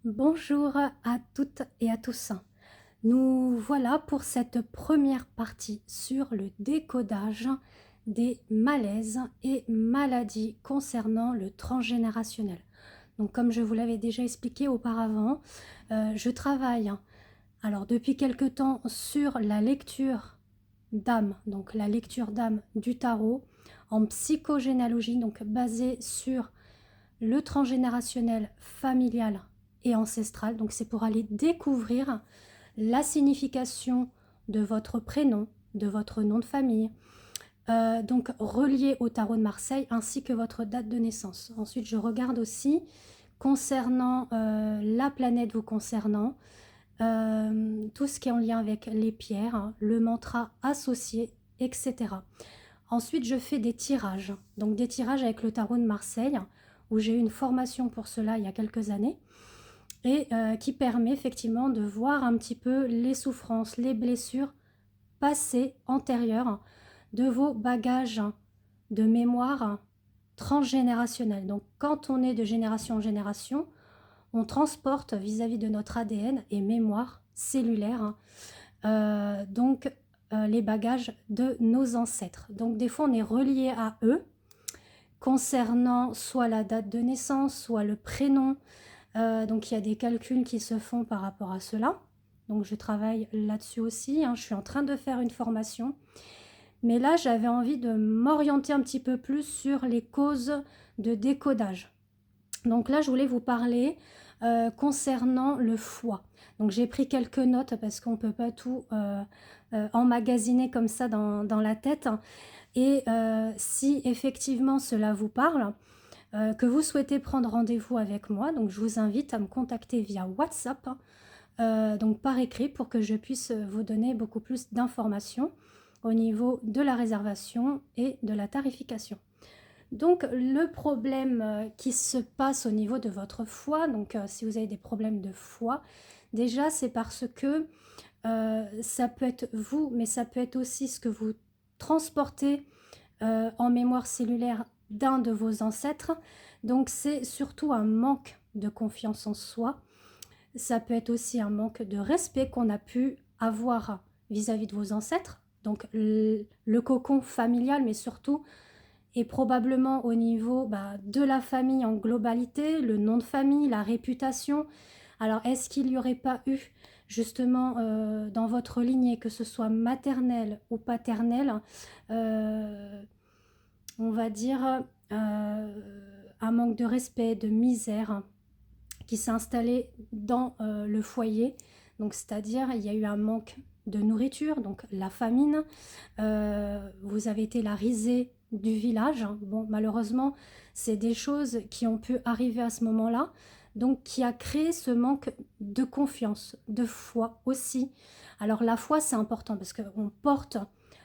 Bonjour à toutes et à tous. Nous voilà pour cette première partie sur le décodage des malaises et maladies concernant le transgénérationnel. Donc comme je vous l'avais déjà expliqué auparavant, je travaille alors depuis quelque temps sur la lecture d'âme, donc la lecture d'âme du tarot en psychogénéalogie, donc basée sur le transgénérationnel familial et ancestral. Donc c'est pour aller découvrir la signification de votre prénom, de votre nom de famille, donc relié au tarot de Marseille, ainsi que votre date de naissance. Ensuite, je regarde aussi concernant la planète vous concernant, tout ce qui est en lien avec les pierres, hein, le mantra associé, etc. Ensuite, je fais des tirages, donc des tirages avec le tarot de Marseille, où j'ai eu une formation pour cela il y a quelques années, et qui permet effectivement de voir un petit peu les souffrances, les blessures passées, antérieures, de vos bagages de mémoire transgénérationnelle. Donc quand on est de génération en génération, on transporte vis-à-vis de notre ADN et mémoire cellulaire, les bagages de nos ancêtres. Donc des fois on est relié à eux concernant soit la date de naissance, soit le prénom. Donc il y a des calculs qui se font par rapport à cela. Donc je travaille là-dessus aussi, hein. Je suis en train de faire une formation. Mais là, j'avais envie de m'orienter un petit peu plus sur les causes de décodage. Donc là, je voulais vous parler concernant le foie. Donc j'ai pris quelques notes parce qu'on ne peut pas tout emmagasiner comme ça dans la tête. Et si effectivement cela vous parle, que vous souhaitez prendre rendez-vous avec moi, donc je vous invite à me contacter via WhatsApp, donc par écrit, pour que je puisse vous donner beaucoup plus d'informations au niveau de la réservation et de la tarification. Donc le problème qui se passe au niveau de votre foie, donc si vous avez des problèmes de foie, déjà c'est parce que ça peut être vous, mais ça peut être aussi ce que vous transportez en mémoire cellulaire d'un de vos ancêtres. Donc c'est surtout un manque de confiance en soi. Ça peut être aussi un manque de respect qu'on a pu avoir vis-à-vis de vos ancêtres. Donc le cocon familial, mais surtout et probablement au niveau de la famille en globalité, le nom de famille, la réputation. Alors, est-ce qu'il n'y aurait pas eu justement dans votre lignée, que ce soit maternelle ou paternelle, euh, on va dire un manque de respect, de misère qui s'est installé dans le foyer. Donc, c'est-à-dire, il y a eu un manque de nourriture, donc la famine. Vous avez été la risée du village. Bon, malheureusement, c'est des choses qui ont pu arriver à ce moment-là, donc qui a créé ce manque de confiance, de foi aussi. Alors la foi, c'est important parce qu'on porte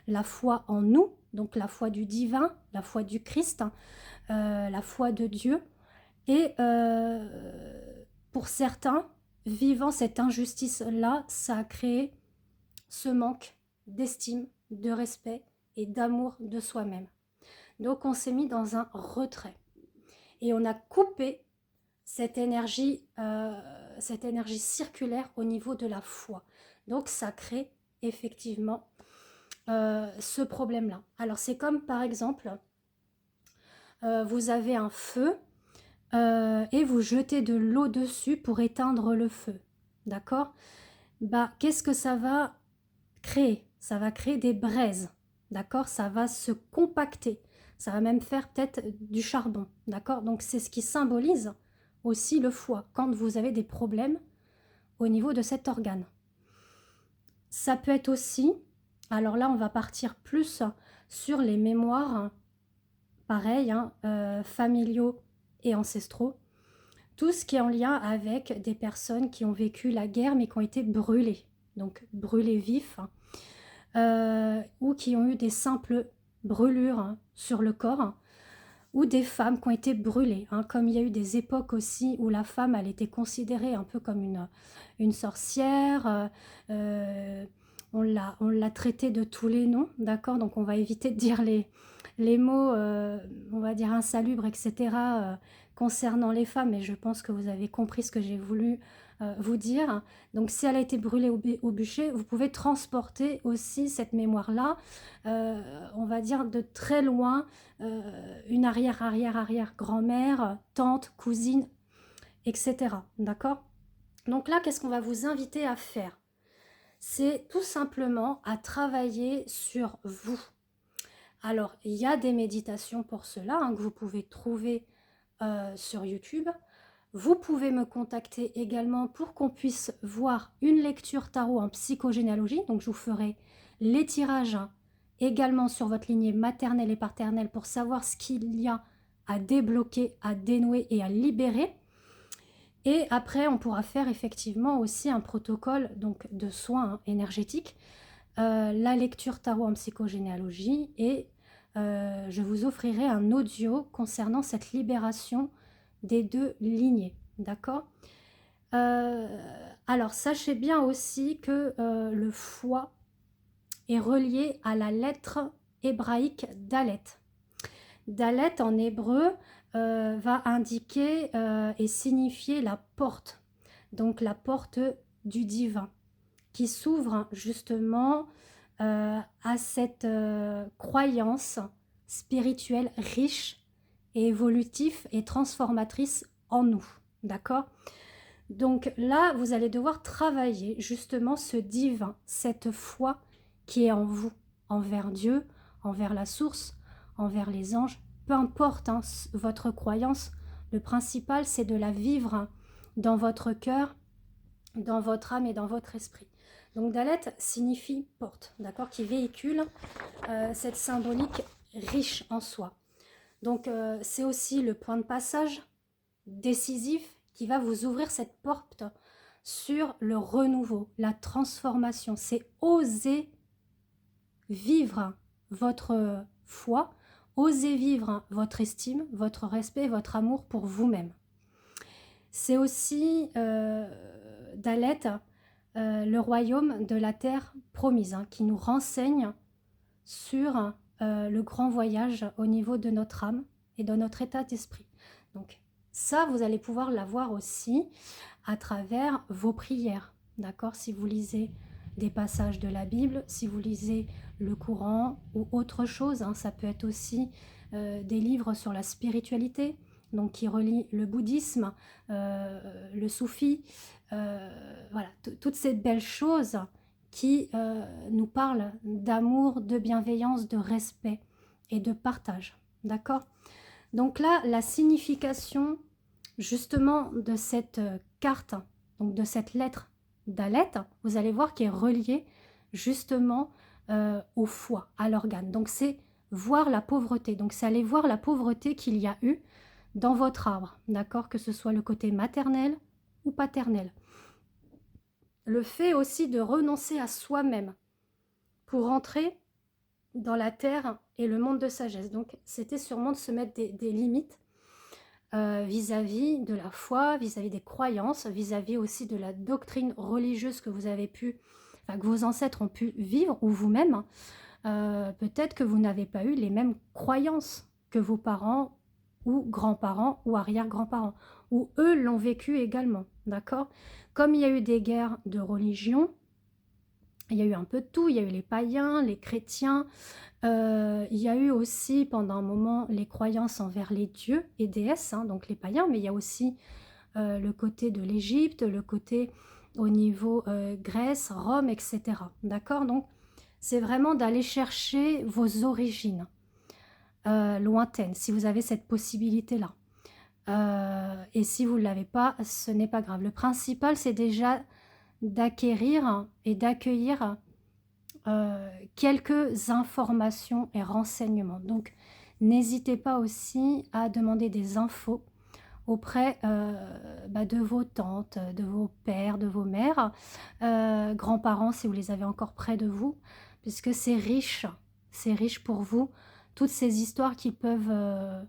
la foi en nous, donc la foi du divin, la foi du Christ, la foi de Dieu. Et pour certains, vivant cette injustice-là, ça a créé ce manque d'estime, de respect et d'amour de soi-même. Donc on s'est mis dans un retrait et on a coupé cette énergie circulaire au niveau de la foi. Donc ça crée effectivement ce problème-là. Alors c'est comme par exemple, vous avez un feu et vous jetez de l'eau dessus pour éteindre le feu. D'accord? Qu'est-ce que ça va créer? Ça va créer des braises. D'accord? Ça va se compacter. Ça va même faire peut-être du charbon. D'accord? Donc c'est ce qui symbolise aussi le foie quand vous avez des problèmes au niveau de cet organe. Ça peut être aussi, alors là on va partir plus sur les mémoires, pareil, hein, familiaux et ancestraux. Tout ce qui est en lien avec des personnes qui ont vécu la guerre mais qui ont été brûlées, donc brûlées vifs, ou qui ont eu des simples brûlures sur le corps, ou des femmes qui ont été brûlées, hein, comme il y a eu des époques aussi où la femme elle était considérée un peu comme une sorcière, on l'a traitée de tous les noms, d'accord, donc on va éviter de dire les mots, on va dire insalubres, etc., concernant les femmes, mais je pense que vous avez compris ce que j'ai voulu vous dire. Donc si elle a été brûlée au bûcher, vous pouvez transporter aussi cette mémoire-là, on va dire de très loin, une arrière-arrière-arrière-grand-mère, tante, cousine, etc. D'accord? Donc là, qu'est-ce qu'on va vous inviter à faire? C'est tout simplement à travailler sur vous. Alors, il y a des méditations pour cela, hein, que vous pouvez trouver sur YouTube. Vous pouvez me contacter également pour qu'on puisse voir une lecture tarot en psychogénéalogie. Donc, je vous ferai les tirages, hein, également sur votre lignée maternelle et paternelle pour savoir ce qu'il y a à débloquer, à dénouer et à libérer. Et après, on pourra faire effectivement aussi un protocole donc, de soins, hein, énergétiques, la lecture tarot en psychogénéalogie et je vous offrirai un audio concernant cette libération des deux lignées. D'accord? Alors, sachez bien aussi que le foie est relié à la lettre hébraïque Dalet. Dalet en hébreu va indiquer et signifier la porte, donc la porte du divin, qui s'ouvre justement à cette croyance spirituelle riche et évolutive et transformatrice en nous. D'accord? Donc là, vous allez devoir travailler justement ce divin, cette foi qui est en vous, envers Dieu, envers la source, envers les anges, peu importe hein, votre croyance, le principal c'est de la vivre hein, dans votre cœur, dans votre âme et dans votre esprit. Donc Dalet signifie porte, d'accord, qui véhicule cette symbolique riche en soi. Donc c'est aussi le point de passage décisif qui va vous ouvrir cette porte sur le renouveau, la transformation. C'est oser vivre votre foi, oser vivre votre estime, votre respect, votre amour pour vous-même. C'est aussi Dalet, le royaume de la terre promise, hein, qui nous renseigne sur le grand voyage au niveau de notre âme et de notre état d'esprit. Donc ça, vous allez pouvoir l'avoir aussi à travers vos prières, d'accord? Si vous lisez des passages de la Bible, si vous lisez le Coran ou autre chose, hein, ça peut être aussi des livres sur la spiritualité, donc qui relient le bouddhisme, le soufi, voilà, toutes ces belles choses qui nous parlent d'amour, de bienveillance, de respect et de partage, d'accord? Donc là, la signification justement de cette carte, donc de cette lettre Dalet, vous allez voir qu'elle est reliée justement au foie, à l'organe. Donc c'est voir la pauvreté, donc c'est aller voir la pauvreté qu'il y a eu dans votre arbre, d'accord, que ce soit le côté maternel ou paternel. Le fait aussi de renoncer à soi-même pour entrer dans la terre et le monde de sagesse. Donc c'était sûrement de se mettre des limites vis-à-vis de la foi, vis-à-vis des croyances, vis-à-vis aussi de la doctrine religieuse que vous avez pu, enfin, que vos ancêtres ont pu vivre, ou vous-même. Peut-être que vous n'avez pas eu les mêmes croyances que vos parents ou grands-parents ou arrière-grands-parents, ou eux l'ont vécu également, d'accord? Comme il y a eu des guerres de religion, il y a eu un peu de tout, il y a eu les païens, les chrétiens, il y a eu aussi pendant un moment les croyances envers les dieux et déesses, hein, donc les païens, mais il y a aussi le côté de l'Égypte, le côté au niveau Grèce, Rome, etc. D'accord? Donc c'est vraiment d'aller chercher vos origines lointaines, si vous avez cette possibilité-là. Et si vous ne l'avez pas, ce n'est pas grave. Le principal, c'est déjà d'acquérir et d'accueillir quelques informations et renseignements. Donc, n'hésitez pas aussi à demander des infos auprès de vos tantes, de vos pères, de vos mères, grands-parents si vous les avez encore près de vous, puisque c'est riche pour vous, toutes ces histoires qui peuvent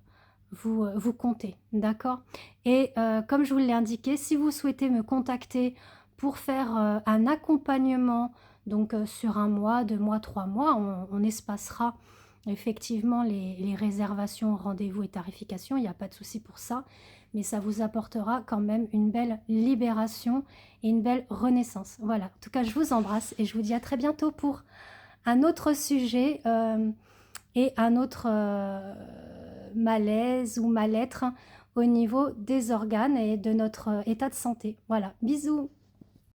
vous conter, d'accord? Et comme je vous l'ai indiqué, si vous souhaitez me contacter pour faire un accompagnement, donc sur 1 mois, 2 mois, 3 mois, on espacera effectivement les réservations, rendez-vous et tarifications, il n'y a pas de souci pour ça. mais ça vous apportera quand même une belle libération et une belle renaissance. Voilà, en tout cas, je vous embrasse et je vous dis à très bientôt pour un autre sujet et un autre malaise ou mal-être au niveau des organes et de notre état de santé. Voilà, bisous!